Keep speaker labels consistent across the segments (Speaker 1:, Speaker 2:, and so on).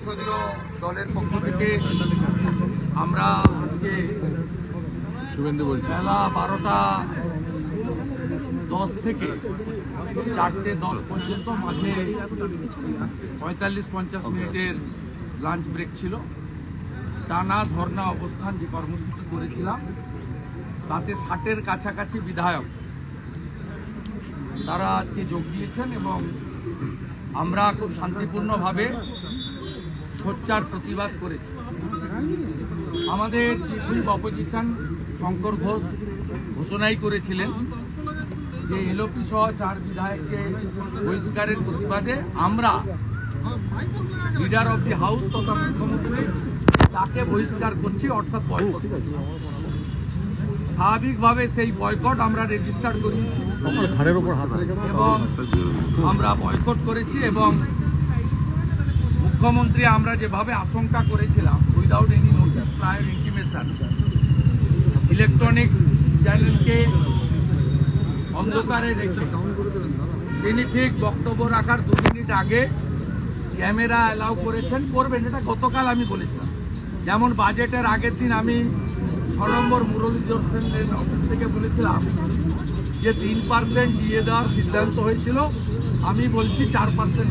Speaker 1: সংসদীয় দলের পক্ষ থেকে আমরা আজকে বেলা 12:10 থেকে 4:10 পর্যন্ত মাঝে 45-50 মিনিটের লাঞ্চ ব্রেক ছিল। টানা ধর্ণা অবস্থান যে কর্মসূচি করেছিলাম তাতে 60-এর কাছাকাছি বিধায়ক তারা আজকে যোগ দিয়েছেন এবং আমরা খুব শান্তিপূর্ণভাবে সোচ্চার প্রতিবাদ করেছি। আমাদের chief whip opposition Shankar Ghosh ঘোষণাই করেছিলেন যে এলওপি সহ 4 বিধায়ককে বহিষ্কারের প্রতিবাদে আমরা লিডার অব দি হাউস তথা মুখ্যমন্ত্রী তাকে বহিষ্কার করছি, অর্থাৎ বয়কট। স্বাভাবিকভাবে সেই বয়কট আমরা রেজিস্টার করিয়েছি এবং আমরা বয়কট করেছি এবং মুখ্যমন্ত্রী আমরা যেভাবে আশঙ্কা করেছিলাম without any notice prior intimation electronics চ্যানেলকে অন্ধকারে রেখে তিনি ঠিক বক্তব্য রাখার 2 মিনিট আগে ক্যামেরা অ্যালাউ করেছেন, করবেন। এটা গতকাল আমি বলেছিলাম। যেমন বাজেটের আগের দিন আমি 6 নম্বর মুরলীধর সেনের অফিস থেকে বলেছিলাম যে 3% দিয়ে দেওয়ার সিদ্ধান্ত হয়েছিল, আমি বলছি 4%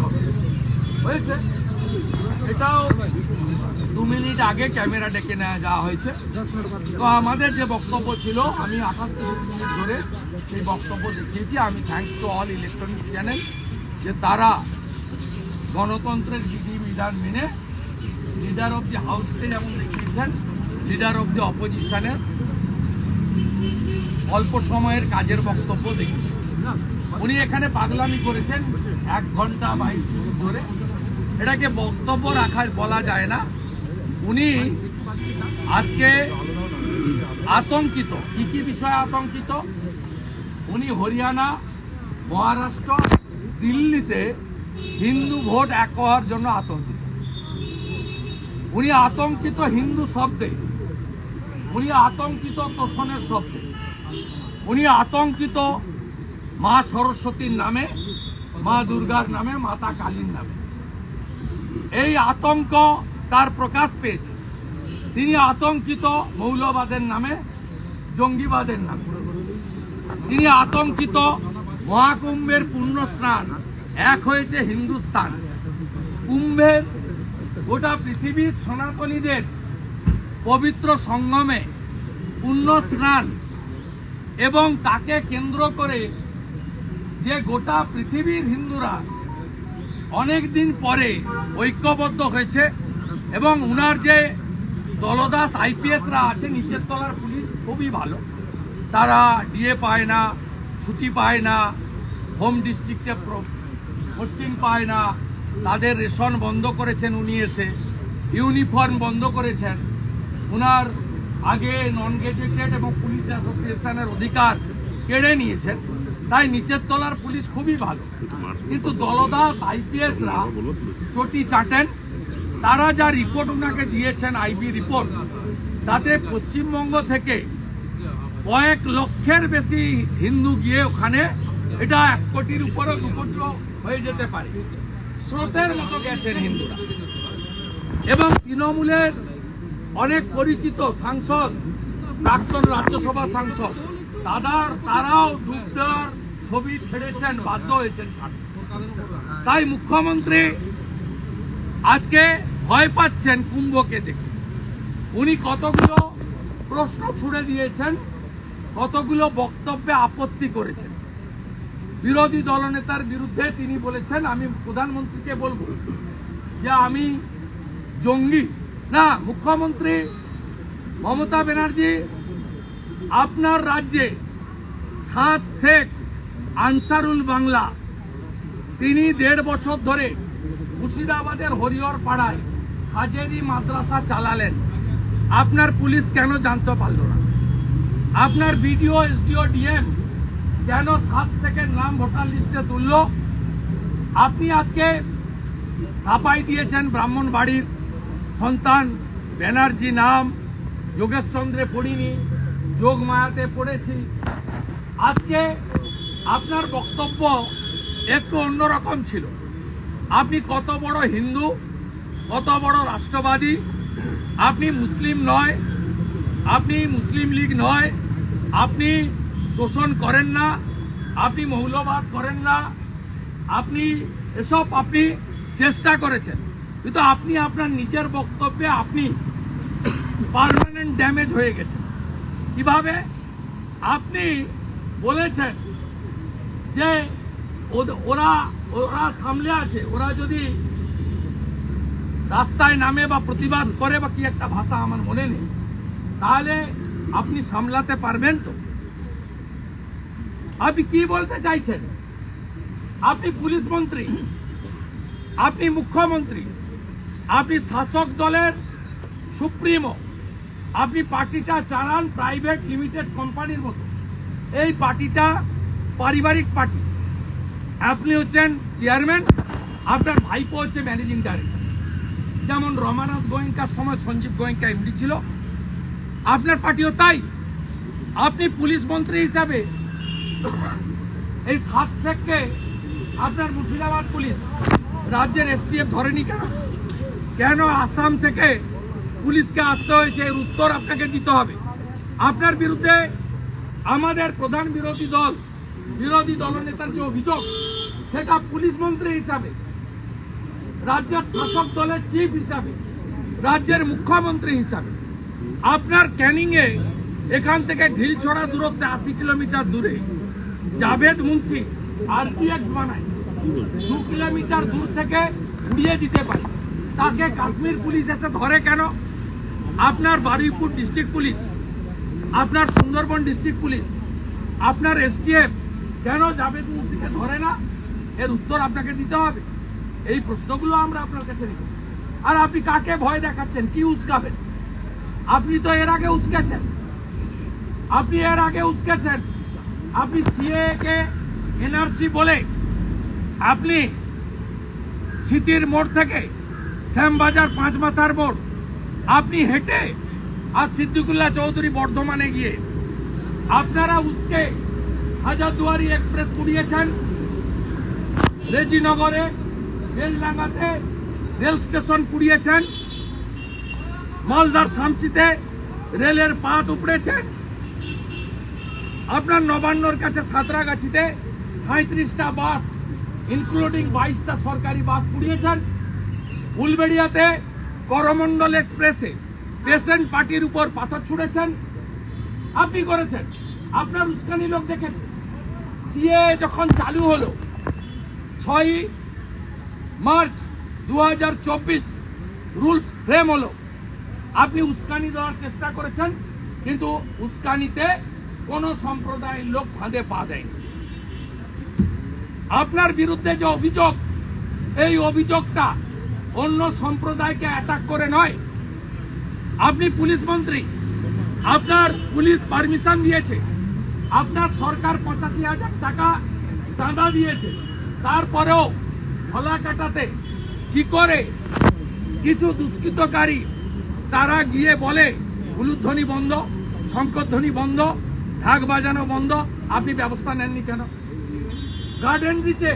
Speaker 1: হয়েছে। এটাও 2 মিনিট আগে ক্যামেরা ডেকে নেওয়া যাওয়া হয়েছে। তো আমাদের যে বক্তব্য ছিল আমি 28-30 মিনিট ধরে সেই বক্তব্য দেখিয়েছি। আমি thanks to all electronic channel যে তারা গণতন্ত্রের বিধিবিধান মেনে লিডার অব দি হাউসকে যেমন দেখিয়েছেন, লিডার অব দি অপোজিশনের অল্প সময়ের কাজের বক্তব্য দেখিয়েছেন। উনি এখানে পাগলামি করেছেন 1 ঘন্টা 22 মিনিট ধরে। এটাকে বক্তব্য রাখার বলা যায় না। উনি আজকে আতঙ্কিত। কি বিষয়ে আতঙ্কিত? উনি হরিয়ানা, মহারাষ্ট্র, দিল্লিতে হিন্দু ভোট এক হওয়ার জন্য আতঙ্কিত। উনি আতঙ্কিত হিন্দু শব্দে, উনি আতঙ্কিত তোষণের শব্দে, উনি আতঙ্কিত মা সরস্বতীর নামে, মা দুর্গার নামে, মাতা কালীর নামে। এই আতঙ্ক তার প্রকাশ পেয়েছে। তিনি আতঙ্কিত মৌলবাদের নামে, জঙ্গিবাদের নামে। তিনি আতঙ্কিত মহাকুম্ভের পুণ্য স্নান, এক হয়েছে হিন্দুস্তান। কুম্ভের গোটা পৃথিবীর সনাতনীদের পবিত্র সঙ্গমে পুণ্য স্নান এবং তাকে কেন্দ্র করে যে গোটা পৃথিবীর হিন্দুরা অনেক দিন পরে ঐক্যবদ্ধ হয়েছে এবং উনার যে দলদাস আইপিএসরা আছে, নিচের তলার পুলিশ খুবই ভালো, তারা ডিএ পায় না, ছুটি পায় না, হোম ডিস্ট্রিক্টে পোস্টিং পায় না, তাদের রেশন বন্ধ করেছেন উনি এসে, ইউনিফর্ম বন্ধ করেছেন, উনার আগে নন গেজেটেড এবং পুলিশ অ্যাসোসিয়েশনের অধিকার কেড়ে নিয়েছেন। তাই নিচের তলার পুলিশ খুবই ভালো, কিন্তু দলদাস আইপিএসরা চটি চাটেন। তারা যা রিপোর্ট ওনাকে দিয়েছেন, আইবি রিপোর্ট, তাতে পশ্চিমবঙ্গ থেকে কয়েক লক্ষের বেশি হিন্দু গিয়ে ওখানে, এটা 1 কোটির উপরে 2 কোটি হয়ে যেতে পারে, স্রোতের মতো গেছেন হিন্দুরা। এবং তৃণমূলের অনেক পরিচিত সাংসদ, প্রাক্তন রাজ্যসভা সাংসদ, তারাও ডুব দেওয়ার ছবি ছেড়েছেন, বাধ্য হয়েছেন। তাই মুখ্যমন্ত্রী আজকে ভয় পাচ্ছেন কুম্ভকে দেখে। উনি কতগুলো প্রশ্ন ছুড়ে দিয়েছেন, কতগুলো বক্তব্যে আপত্তি করেছেন। বিরোধী দলনেতার বিরুদ্ধে তিনি বলেছেন, আমি প্রধানমন্ত্রীকে বলবো যে আমি জঙ্গি না। মুখ্যমন্ত্রী মমতা ব্যানার্জি, আপনার রাজ্যে 7 শেখ আনসারুল বাংলা, তিনি 1.5 বছর ধরে মুর্শিদাবাদের হরিহর পাড়ায় হাজেরি মাদ্রাসা চালালেন। আপনার পুলিশ কেন জানতে পারল না? আপনার বিডিও, এসডিও, ডিএম কেন 7 শেখের নাম ভোটার লিস্টে তুলল? আপনি আজকে ছাপাই দিয়েছেন ব্রাহ্মণবাড়ির সন্তান ব্যানার্জি নাম, যোগেশচন্দ্রে পড়িনি, যোগমায়াতে পড়েছি। আজকে আপনার বক্তব্য একটু অন্যরকম ছিল। আপনি কত বড় হিন্দু, কত বড় রাষ্ট্রবাদী, আপনি মুসলিম নয়, আপনি মুসলিম লীগ নয়, আপনি তোষণ করেন না, আপনি মৌলবাদ করেন না, আপনি এসব আপনি চেষ্টা করেছেন, কিন্তু আপনি আপনার নিজের বক্তব্যে আপনি পার্মানেন্ট ড্যামেজ হয়ে গেছেন। কিভাবে? আপনি বলেছেন যে ওরা ওরা সামলে আছে, ওরা যদি রাস্তায় নামে বা প্রতিবাদ করে বা কি একটা ভাষা আমার মনে নেই, তাহলে আপনি সামলাতে পারবেন তো? আপনি কি বলতে চাইছেন? আপনি পুলিশ মন্ত্রী, আপনি মুখ্যমন্ত্রী, আপনি শাসক দলের সুপ্রিমো, আপনি পার্টিটা চালান প্রাইভেট লিমিটেড কোম্পানির মতো। এই পার্টিটা পারিবারিক পার্টি, আপনি হচ্ছেন চেয়ারম্যান, আপনার ভাইপো হচ্ছে ম্যানেজিং ডাইরেক্টর। যেমন রমানাথ গোয়েঙ্কার সময় সঞ্জীব গোয়েঙ্কা এমডি ছিল, আপনার পার্টিও তাই। আপনি পুলিশ মন্ত্রী হিসাবে এই 7 থেকে আপনার মুর্শিদাবাদ পুলিশ রাজ্যের এসটিএফ ধরেনি কেন? কেন আসাম থেকে পুলিশকে আসতে হয়েছে? এর উত্তর আপনাকে দিতে হবে। আপনার বিরুদ্ধে আমাদের প্রধান বিরোধী দলনেতার যে অভিযোগ, সেটা পুলিশ মন্ত্রী হিসাবে, রাজ্যের শাসক দলের চিফ হিসাবে, রাজ্যের মুখ্যমন্ত্রী হিসাবে আপনার ক্যানিংয়ে এখান থেকে ঢিলছড়া দূরত্বে 80 কিলোমিটার দূরে জাভেদ মুন্সি আরপিএক্স বানায় 2 কিলোমিটার দূর থেকে উড়িয়ে দিতে পারে। তাকে কাশ্মীর পুলিশ এসে ধরে কেন? আপনার বারুইপুর ডিস্ট্রিক্ট পুলিশ, আপনার সুন্দরবন ডিস্ট্রিক্ট পুলিশ, আপনার এসটিএফ কেন জাভেদ মুন্সিকে ধরে না? এর উত্তর আপনাকে দিতে হবে। এই প্রশ্নগুলো আমরা আপনার কাছে রেখেছি। আর আপনি কাকে ভয় দেখাচ্ছেন? কি উস্কাবেন? আপনি তো এর আগে উস্কেছেন, আপনি সিএ কে এনআরসি বলে আপনি সিটির মোড় থেকে শ্যামবাজার 5 মাথার মোড় আপনি হেঁটে আর সিদ্দিকুল্লাহ চৌধুরী বর্ধমানে গিয়ে আপনারা উস্কে হাজারদুয়ারি এক্সপ্রেস পুড়িয়েছেন, রেজিনগরে বেলডাঙ্গাতে রেল স্টেশন পুড়িয়েছেন, মালদার শামসিতে রেলের পাত উপড়েছেন, আপনার নবান্নর কাছে সাঁতরাগাছিতে 37টা বাস ইনক্লুডিং 22টা সরকারি বাস পুড়িয়েছেন, উলবেড়িয়াতে করমণ্ডল এক্সপ্রেসে পেশেন্ট পার্টির উপর পাথর ছুঁড়েছেন, আপনি করেছেন। আপনার উস্কানি লোক দেখেছে। সিএ যখন চালু হলো 6 মার্চ 2024 রুলস ফ্রেম হলো, আপনি উস্কানি দেওয়ার চেষ্টা করেছেন, কিন্তু উস্কানিতে কোন সম্প্রদায়ের লোক ফাঁদে পা দেয়নি। আপনার বিরুদ্ধে যে অভিযোগ, এই অভিযোগটা অন্য সম্প্রদায়কে অ্যাটাক করে নয়। আপনি পুলিশ মন্ত্রী, আপনার পুলিশ পারমিশন দিয়েছে, আপনার সরকার 85,000 টাকা চাঁদা দিয়েছে, তারপরেও ফলাকাটাতে কি করে কিছু দুষ্কৃতকারী তারা গিয়ে বলে উলুধ্বনি বন্ধ, শঙ্করধ্বনি বন্ধ, ঢাক বাজানো বন্ধ, আপনি ব্যবস্থা নেননি কেন? গার্ডেন রিচে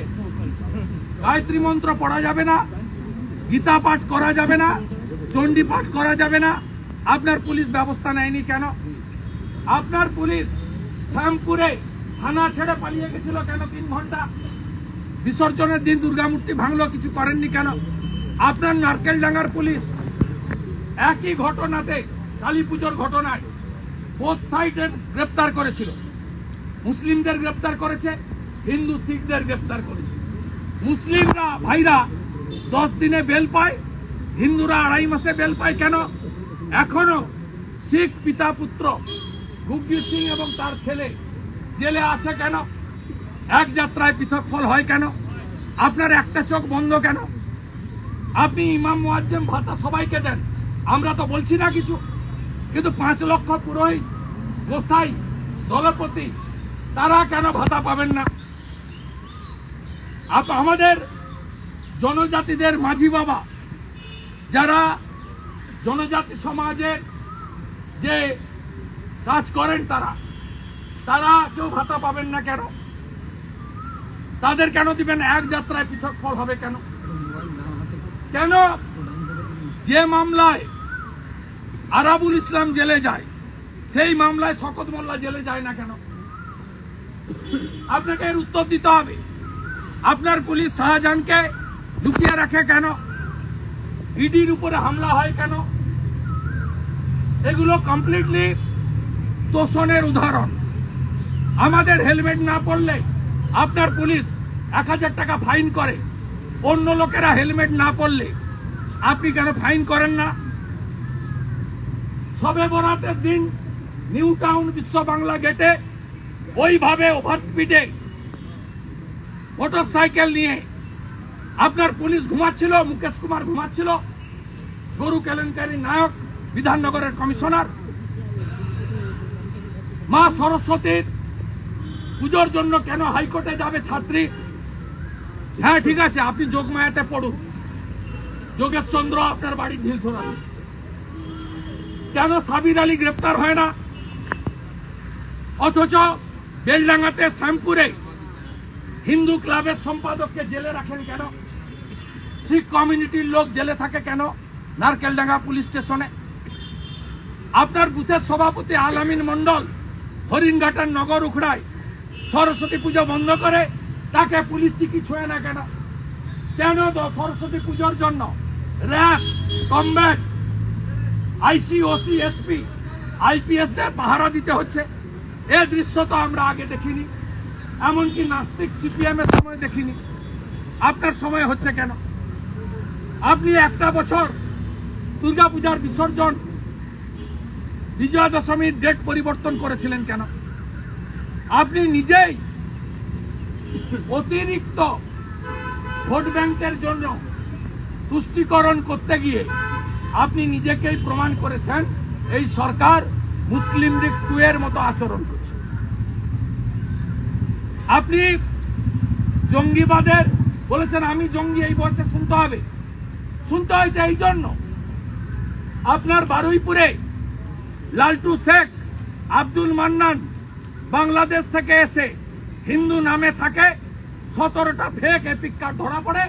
Speaker 1: গায়ত্রী মন্ত্র পড়া যাবে না, গীতা পাঠ করা যাবে না, চণ্ডী পাঠ করা যাবে না, আপনার পুলিশ ব্যবস্থা নেয়নি কেন? আপনার পুলিশ শ্যামপুরে থানা ছেড়ে পালিয়ে গেছিল কেন 3 ঘন্টা? বিসর্জনের দিন দুর্গামূর্তি ভাঙলো, কিছু করেননি কেন? আপনার নারকেলডাঙ্গার পুলিশ একই ঘটনাতে, কালী পুজোর ঘটনায় বোথ সাইডের গ্রেপ্তার করেছিল। মুসলিমদের গ্রেপ্তার করেছে, হিন্দু শিখদের গ্রেপ্তার করেছে। মুসলিমরা ভাইরা 10 দিনে বেল পায়, হিন্দুরা 2.5 মাসে বেল পায় কেন? এখনো শিখ পিতা পুত্র গুগজি সিং এবং তার ছেলে জেলে আছে কেন? এক যাত্রায় পৃথক ফল হয় কেন? আপনার একটা চোখ বন্ধ কেন? আপনি ইমাম মুয়াজ্জেম ভাতা সবাইকে দেন, আমরা তো বলছি না কিছু, কিন্তু 5 লক্ষ পুরোহিত, গোসাই, দলপতি তারা কেন ভাতা পাবেন না? আমাদের জনজাতিদের মাঝি বাবা, যারা জনজাতি সমাজের যে কাজ করেন, তারা কেউ ভাতা পাবেন না কেন? তাদের কেন দিবেন? এক যাত্রায় পৃথক ফল হবে কেন? কেন যে মামলায় আরাবুল ইসলাম জেলে যায় সেই মামলায় শকত মোল্লা জেলে যায় না কেন? আপনাকে এর উত্তর দিতে হবে। আপনার পুলিশ শাহজাহানকে লুকিয়ে রাখে কেন? ইডির উপরে হামলা হয় কেন? এগুলো কমপ্লিটলি তোষণের উদাহরণ। আমাদের হেলমেট না পরলে আপনার পুলিশ 1000 টাকা ফাইন করে, অন্য লোকেরা হেলমেট না পরলে আপনি কেন ফাইন করেন না? সবে বরাতের দিন নিউ টাউন বিশ্ব বাংলা গেটে ওইভাবে ওভার স্পিডে মোটরসাইকেল নিয়ে আপনার পুলিশ ঘুমাচ্ছিল, মুকেশ কুমার ঘুমাচ্ছিল, গরু কেলেঙ্কারি নায়ক, বিধাননগরের কমিশনার। মা সরস্বতীর পুজোর জন্য কেন হাইকোর্টে যাবে ছাত্রী? হ্যাঁ ঠিক আছে, আপনি যোগমায়াতে পড়ুন, যোগেশ চন্দ্র আপনার বাড়ির ঢিল ধরান। কেন সাবির আলী গ্রেপ্তার হয় না? অথচ বেলডাঙ্গাতে শ্যামপুরে হিন্দু ক্লাবের সম্পাদককে জেলে রাখেন কেন? শিখ কমিউনিটির লোক জেলে থাকে কেন নারকেলডাঙ্গা পুলিশ স্টেশনে? আপনার বুথের সভাপতি আলামিন মন্ডল হরিণঘাটার নগর উখড়ায় সরস্বতী পুজো বন্ধ করে, তাকে পুলিশ টিকি ছোঁয় না কেন? কেন তো সরস্বতী পুজোর জন্য র্যাব, কমব্যাট, আইসি, ওসি, এসপি, আইপিএস দের পাহারা দিতে হচ্ছে? এ দৃশ্য তো আমরা আগে দেখিনি, এমনকি নাস্তিক সিপিএম এর সময় দেখিনি। আপনার সময় হচ্ছে কেন? আপনি একটা বছর দুর্গাপূজার বিসর্জন, বিজয়া দশমীর ডেট পরিবর্তন করেছিলেন কেন? আপনি নিজেই অতিরিক্ত ভোট ব্যাংকের জন্য তুষ্টিকরণ করতে গিয়ে আপনি নিজেকেই প্রমাণ করেছেন এই সরকার মুসলিম লীগ 2 এর মতো আচরণ করছে। আপনি জঙ্গিবাদের বলেছেন, আমি জঙ্গি এই বয়সে শুনতে হয়েছে এই জন্য আপনার বারুইপুরে লালটু শেখ, আব্দুল মান্নান বাংলাদেশ থেকে এসে হিন্দু নামে থাকে, 17টা ফেক এপিক কার্ড ধরা পড়ে।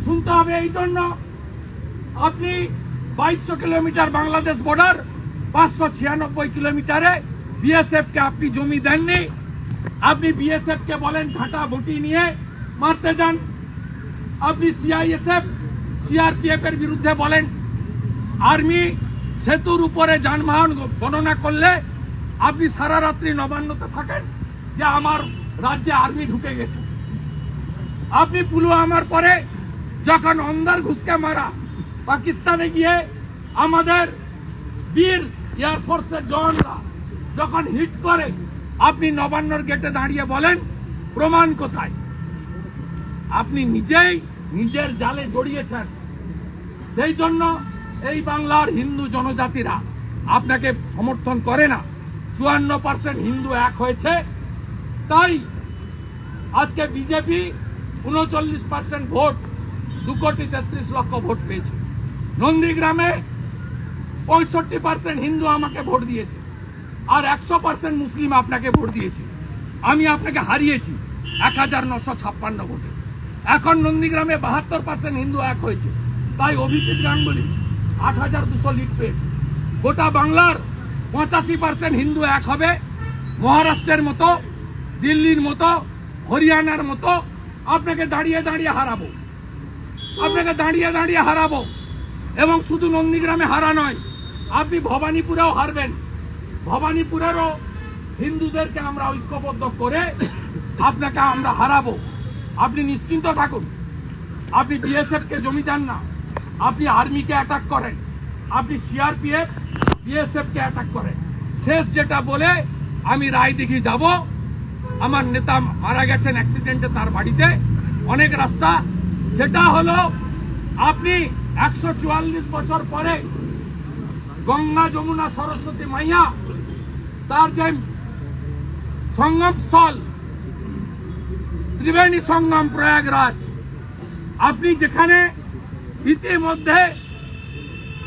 Speaker 1: শুনতে হবে এই জন্য আপনি 2200 কিলোমিটার বাংলাদেশ বর্ডার, 596 কিলোমিটারে বিএসএফ কে আপনি জমি দেননি। আপনি বিএসএফ কে বলেন ঝাঁটা বটি নিয়ে মারতে যান। আপনি সিআইএসএফ, সিআরপিএফ এর বিরুদ্ধে বলেন। আর্মি সেতুর উপরে যানবাহন গণনা করলে আপনি সারা রাত্রি নবান্নতে থাকেন যে আমার রাজ্যে আর্মি ঢুকে গেছে। আপনি পুলওয়ামার পরে যখন অন্দার ঘুষকে মারা পাকিস্তানে গিয়ে আমাদের বীর এয়ারফোর্সের জওয়ানরা যখন হিট করে, আপনি নবান্নর গেটে দাঁড়িয়ে বলেন প্রমাণ কোথায়? আপনি নিজেই নিজের জালে জড়িয়েছেন। সেই জন্য এই বাংলার হিন্দু জনজাতিরা আপনাকে সমর্থন করে না। 54% হিন্দু এক হয়েছে, তাই আজকে বিজেপি 39% ভোট, 2,33,00,000 ভোট পেয়েছে। নন্দীগ্রামে 65% হিন্দু আমাকে ভোট দিয়েছে, আর 100% মুসলিম আপনাকে ভোট দিয়েছে। আমি আপনাকে হারিয়েছি 1956 ভোটে। এখন নন্দীগ্রামে 72% হিন্দু এক হয়েছে, তাই অভিজিৎ গাঙ্গুলি 8,200 লিড পেয়েছে। গোটা বাংলার 85% হিন্দু এক হবে। মহারাষ্ট্রের মতো, দিল্লির মতো, হরিয়ানার মতো আপনাকে দাঁড়িয়ে দাঁড়িয়ে হারাবো। এবং শুধু নন্দীগ্রামে হারা নয়, আপনি ভবানীপুরেও হারবেন। ভবানীপুরেরও হিন্দুদেরকে আমরা ঐক্যবদ্ধ করে আপনাকে আমরা হারাবো। আপনি নিশ্চিন্ত থাকুন। আপনি বিএসএফ কে জমি দেন না, আপনি আর্মিকে অ্যাটাক করেন, আপনি সিআরপিএফ, বিএসএফ কে অ্যাটাক করেন। শেষ যেটা বলে আমি রায়দিঘি যাব, আমার নেতা মারা গেছেন অ্যাক্সিডেন্টে, তার বাড়িতে অনেক রাস্তা, সেটা হলো আপনি 144 বছর পরে গঙ্গা, যমুনা, সরস্বতী মাইয়া তার যে সঙ্গম স্থল ত্রিবেণী সঙ্গম প্রয়াগরাজ, আপনি যেখানে ইতিমধ্যে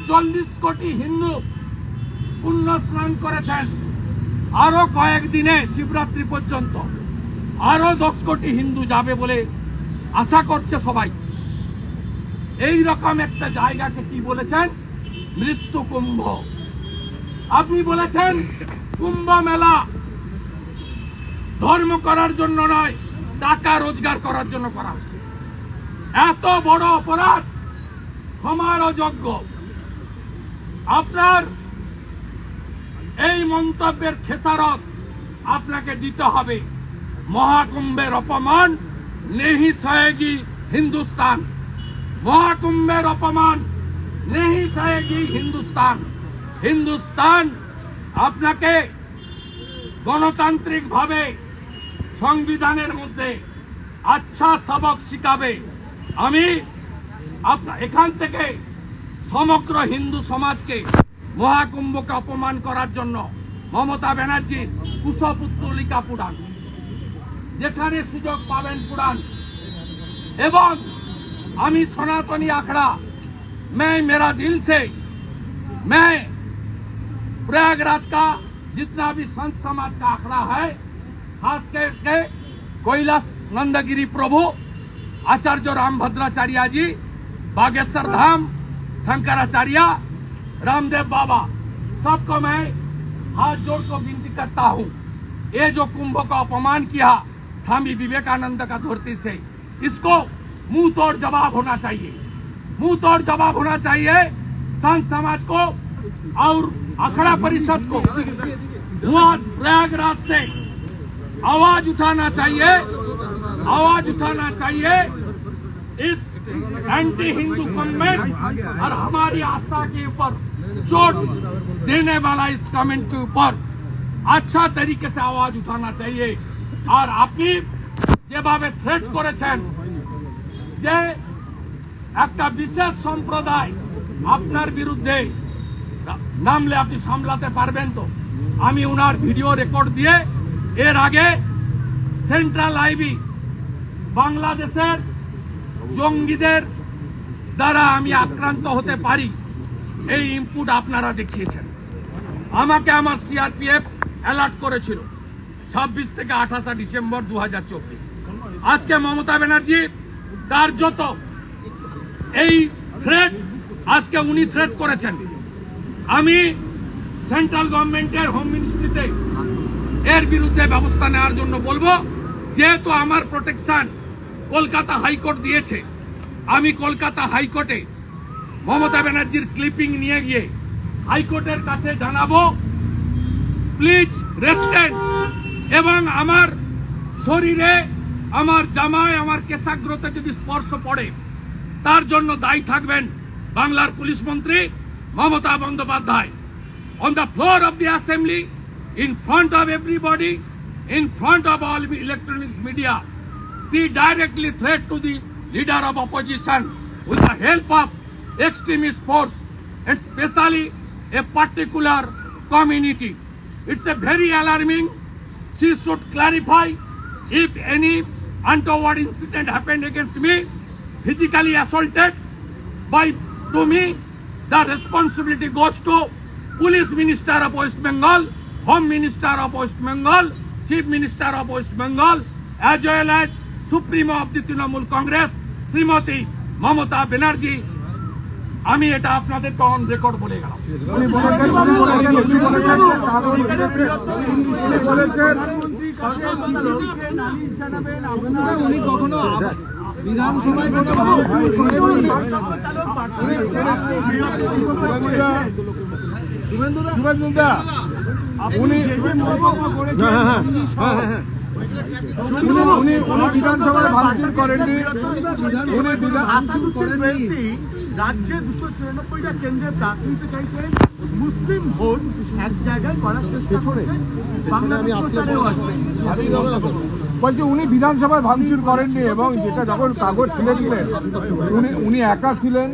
Speaker 1: 40 কোটি হিন্দু পুণ্য স্নান করেছেন, আরো কয়েকদিনে শিবরাত্রি পর্যন্ত আরো 10 কোটি হিন্দু যাবে বলে আশা করছে সবাই। এই রকম একটা জায়গাকে কি বলেছেন? মৃত্যু কুম্ভ। আপনি বলেছেন কুম্ভ মেলা ধর্ম করার জন্য নয়, টাকা রোজগার করার জন্য করা হচ্ছে। এত বড় অপরাধ ক্ষমার অযোগ্য। আপনার এই মন্তব্যের খেসারত আপনাকে দিতে হবে। মহাকুম্ভের অপমান নেহি সহেগি হিন্দুস্তান। মহাকুম্ভের অপমান নেহি সহেগি হিন্দুস্তান। হিন্দুস্তান আপনাকে গণতান্ত্রিক ভাবে সংবিধানের মধ্যে আচ্ছা সবক শিখাবে। আমি এখান থেকে সমগ্র হিন্দু সমাজকে মহাকুম্ভকে অপমান করার জন্য মমতা ব্যানার্জির কুশপুত্তলিকা পুরাণ, যেখানে সুযোগ পাবেন পুরাণ। এবং আমি সনাতনী আখড়া मैं मेरा दिल से मैं प्रयागराज का जितना भी संत समाज का आखड़ा है, खास करके कैलाश नंदगिरी प्रभु आचार्य रामभद्राचार्य जी, बागेश्वर धाम शंकराचार्य, रामदेव बाबा, सबको मैं हाथ जोड़ को विनती करता हूँ। ये जो कुंभ का अपमान किया स्वामी विवेकानंद का धरती से, इसको मुंह तोड़ जवाब होना चाहिए। मुंह तोड़ जवाब होना चाहिए संत समाज को और अखाड़ा परिषद को। वहां प्रयागराज से आवाज उठाना चाहिए, आवाज उठाना चाहिए इस एंटी हिंदू कमेंट और हमारी आस्था के ऊपर चोट देने वाला इस कमेंट के ऊपर अच्छा तरीके से आवाज उठाना चाहिए। और আপনি যেভাবে থ্রেট করেছেন যে একটা বিশেষ সম্প্রদায় আপনার বিরুদ্ধে নামলে আপনি সামলাতে পারবেন তো? আমি ওনার ভিডিও রেকর্ড দিয়ে এর আগে সেন্ট্রাল আইবি বাংলাদেশের জঙ্গিদের দ্বারা আমি আক্রান্ত হতে পারি এই ইনপুট আপনারা দেখিয়েছেন। আমাকে আমার সিআরপিএফ অ্যালার্ট করেছিল 26 থেকে 28 ডিসেম্বর 2024। আজকে মমতা ব্যানার্জি কার্যত এই থ্রেট আজকে উনি থ্রেট করেছেন। আমি সেন্ট্রাল গভর্নমেন্টের হোম মিনিস্ট্রিতে এর বিরুদ্ধে ব্যবস্থা নেওয়ার জন্য বলবো। যেহেতু আমার প্রোটেকশন কলকাতা হাইকোর্ট দিয়েছে, আমি কলকাতা হাইকোর্টে মমতা ব্যানার্জির ক্লিপিং নিয়ে গিয়ে হাইকোর্টের কাছে জানাবো প্লিজ রেস্টেন্ট, এবং আমার শরীরে আমার জামায় আমার কেশাগ্রতে যদি স্পর্শ পড়ে তার জন্য দায়ী থাকবেন বাংলার পুলিশ মন্ত্রী Mamata Bandyopadhyay. On the floor of the assembly, in front of everybody, in front of all electronics media, she directly threat to the leader of opposition with the help of extremist force, and especially a particular community. It's a very alarming. She should clarify if any untoward incident happened against me, physically assaulted by to me, the responsibility goes to Police Minister of West Bengal, Home Minister of West Bengal, Chief Minister of West Bengal, as well as Supremo of the Trinamool Congress, Srimati Mamata Banerjee. আমি এটা আপনাদের on record বলে গেলাম।
Speaker 2: বিধানসভায় বিধানসভায় ভাঙচুর করেননি,
Speaker 3: রাজ্যে 294টা কেন্দ্রে প্রার্থী দিতে চাইছেন, মুসলিম ভোট এক জায়গায় করার চেষ্টা করছেন।
Speaker 2: বলছি উনি বিধানসভায় ভাঙচুর করেননি, এবং যেটা যখন কাগজ ছিঁড়ে দিলেন উনি একা ছিলেন,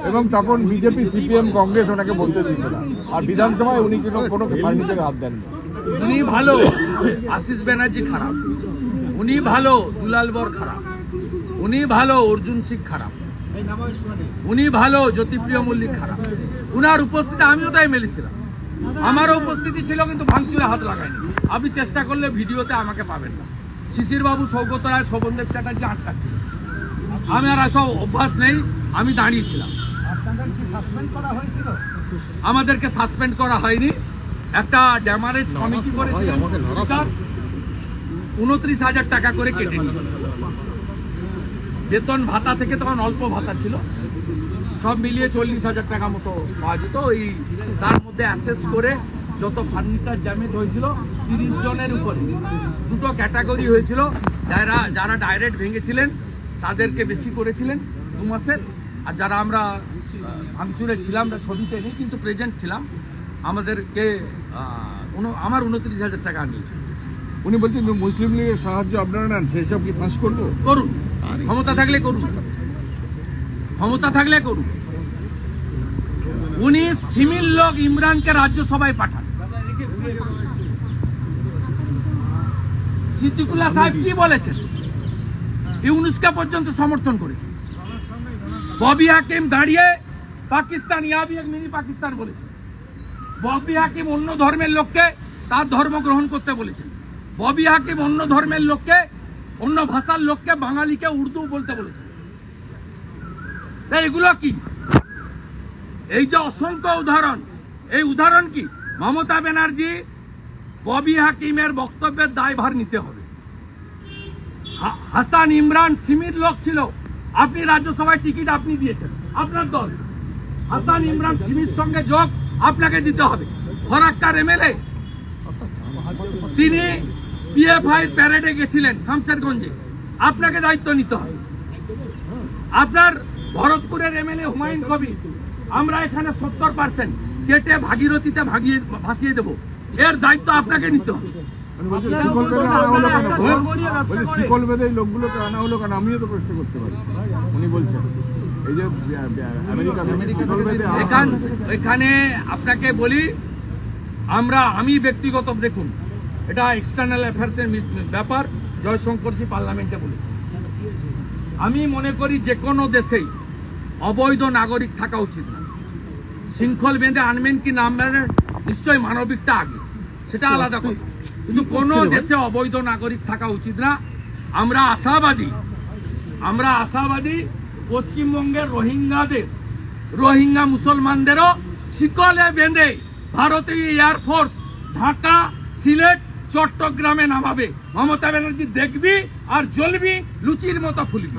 Speaker 2: এবং তখন বিজেপি সিপিএম কংগ্রেস ওনাকে বলতে দিত না, আর বিধানসভায় উনি কোনো ফার্নিচারে হাত দেননি।
Speaker 1: উনি ভালো, আশিস ব্যানার্জি খারাপ, উনি ভালো, দুলাল বর খারাপ, উনি ভালো, অর্জুন সিং খারাপ, উনি ভালো, জ্যোতিপ্রিয় মল্লিক খারাপ। উনার উপস্থিতি আমিও তাই মেলেছিলাম, আমারও উপস্থিতি ছিল, কিন্তু ভাঙচুরে হাত লাগায়নি। আপনি চেষ্টা করলে ভিডিওতে আমাকে পাবেন না। শিশির বাবু, সৌগত রায়, শোভনদেব চ্যাটার্জি আটকা ছিল। আমার এসব অভ্যাস নেই, আমি দাঁড়িয়েছিলাম। আমাদেরকে সাসপেন্ড করা হয়নি, একটা ড্যামারেজ কমিটি করেছিলেন, 29,000 টাকা করে কেটে নিয়েছিল। বেতন ভাতা থেকে তখন অল্প ভাতা ছিল, সব মিলিয়ে 40,000 টাকা মতো পাওয়া যেত। এই তার মধ্যে অ্যাসেস করে যত ফার্নিচার ড্যামেজ হয়েছিল 30 জনের উপরে দুটো ক্যাটাগরি হয়েছিল। যারা ডাইরেক্ট ভেঙেছিলেন তাদেরকে বেশি করেছিলেন 2 মাসের, আর যারা আমরা ভাঙচুরে ছিলাম, আমরা ছবিতে নেই কিন্তু প্রেজেন্ট ছিলাম, আমাদেরকে আমার 29,000 টাকা নিয়েছিল।
Speaker 2: উনি বলছেন মুসলিম লীগের সাহায্য আপনারা নেন, সেই সব কি ফাঁস করবো?
Speaker 1: করুন, ক্ষমতা থাকলে করুন, ক্ষমতা থাকলে করুন। উনি সিমিল লোক ইমরানকে রাজ্যসভায় পাঠান। সিদ্দিকুল্লাহ সাহেব কি বলেছেন? ইউনুসকে পর্যন্ত সমর্থন করেছেন। ববি হাকিম দাঁড়িয়ে পাকিস্তান ইয়াবি এক মিনি পাকিস্তান বলেছেন। ববি হাকিম অন্য ধর্মের লোককে তার ধর্ম গ্রহণ করতে বলেছেন। ববি হাকিম অন্য ধর্মের লোককে, অন্য ভাষার লোককে, বাঙালিকে উর্দু বলতে বলেছেন। এগুলো কি? এই যে অসংখ্য উদাহরণ, এই উদাহরণ কি? মমতা ব্যানার্জি ববি হাকিমের বক্তব্যের দায়ভার নিতে হবে। হাসান ইমরান সিমির লোক ছিল, আপনি রাজ্যসভায় টিকিট আপনি দিয়েছেন, আপনার দল। হাসান ইমরান সিমির সঙ্গে যোগ আপনাকে দিতে হবে। ফরাক্কার এমএলএ, তিনি পিএফআই প্যারেডে গেছিলেন শামশেরগঞ্জে, আপনাকে দায়িত্ব নিতে হবে। আপনার ভরতপুরের এমএলএ হুমায়ুন কবির, আমরা এখানে 70% কেটে ভাগীরথীতে ভাসিয়ে দেব, এর দায়িত্ব আপনাকে নিতে হবে।
Speaker 2: উনি বলছেন শিকল বেঁধে এই লোকগুলোকে আনা হলো কেন? আমিও তো প্রশ্ন করতে পারি। উনি বলছেন এই যে
Speaker 1: এখানে আপনাকে বলি, আমি ব্যক্তিগত, দেখুন এটা এক্সটার্নাল অ্যাফেয়ার্সের ব্যাপার, জয়শঙ্করজি পার্লামেন্টে বলেছেন, আমি মনে করি যে কোনো দেশেই অবৈধ নাগরিক থাকা উচিত না। শৃঙ্খল বেঁধে আনবেন কি নামবেন, নিশ্চয়ই মানবিকটা আগে, সেটা আলাদা কথা, কিন্তু কোনো দেশে অবৈধ নাগরিক থাকা উচিত না। আমরা আশাবাদী পশ্চিমবঙ্গের রোহিঙ্গা মুসলমানদেরও শিকলে বেঁধে ভারতীয় এয়ারফোর্স ঢাকা, সিলেট, চট্টগ্রামে নামাবে। মমতা ব্যানার্জি দেখবি আর জ্বলবি, লুচির মতো ফুলবি।